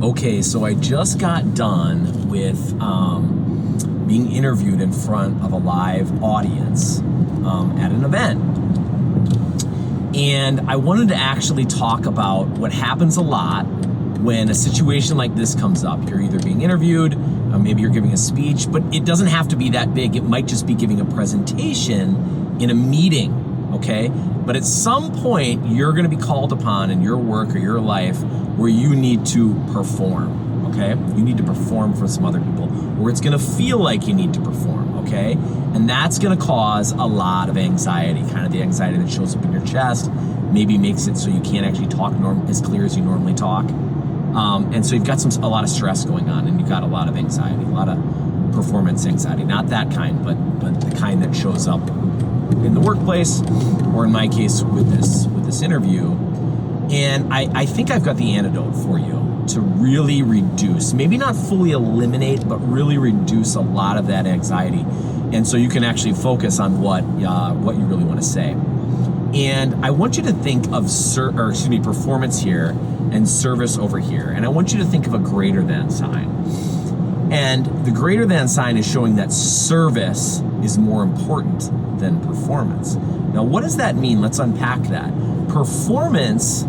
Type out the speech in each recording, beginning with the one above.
Okay, so I just got done with being interviewed in front of a live audience at an event. And I wanted to actually talk about what happens a lot when a situation like this comes up. You're either being interviewed, or maybe you're giving a speech, but it doesn't have to be that big. It might just be giving a presentation in a meeting, okay? But at some point, you're gonna be called upon in your work or your life where you need to perform, okay? You need to perform for some other people, or it's gonna feel like you need to perform, okay? And that's gonna cause a lot of anxiety, kind of the anxiety that shows up in your chest, maybe makes it so you can't actually talk as clear as you normally talk. And so you've got a lot of stress going on, and you've got a lot of anxiety, a lot of performance anxiety. Not that kind, but the kind that shows up in the workplace, or in my case with this interview. And I think I've got the antidote for you to really reduce, maybe not fully eliminate, but really reduce a lot of that anxiety. And so you can actually focus on what you really want to say. And I want you to think of performance here and service over here. And I want you to think of a greater than sign. And the greater than sign is showing that service is more important than performance. Now, what does that mean? Let's unpack that. Performance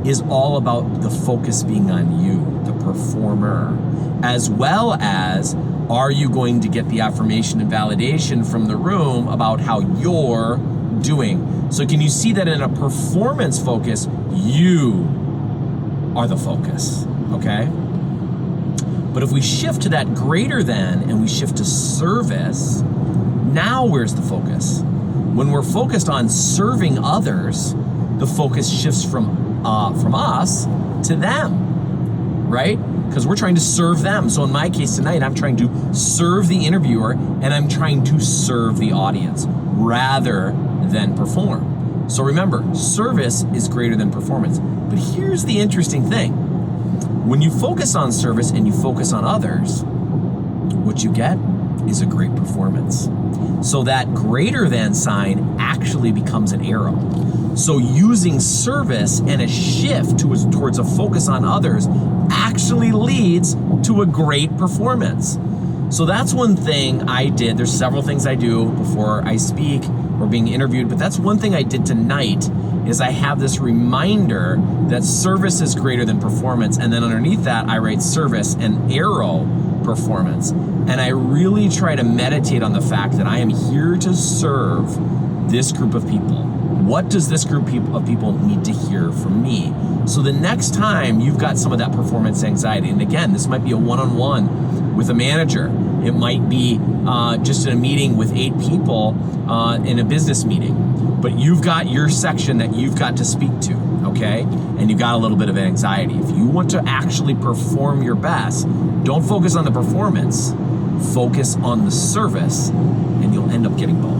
is all about the focus being on you, the performer, as well as, are you going to get the affirmation and validation from the room about how you're doing? So can you see that in a performance focus, you are the focus, okay? But if we shift to that greater than and we shift to service, now where's the focus? When we're focused on serving others, the focus shifts from us to them, right? Because we're trying to serve them. So in my case tonight, I'm trying to serve the interviewer, and I'm trying to serve the audience rather than perform. So remember, service is greater than performance. But here's the interesting thing. When you focus on service and you focus on others, what you get is a great performance. So that greater than sign actually becomes an arrow. So using service and a shift towards a focus on others actually leads to a great performance. So that's one thing I did. There's several things I do before I speak or being interviewed, but that's one thing I did tonight is I have this reminder that service is greater than performance, and then underneath that I write service and arrow performance. And I really try to meditate on the fact that I am here to serve this group of people. What does this group of people need to hear from me? So the next time you've got some of that performance anxiety, and again, this might be a one-on-one with a manager. It might be just in a meeting with 8 people in a business meeting. But you've got your section that you've got to speak to, okay? And you've got a little bit of anxiety. If you want to actually perform your best, don't focus on the performance, focus on the service, and you'll end up getting both.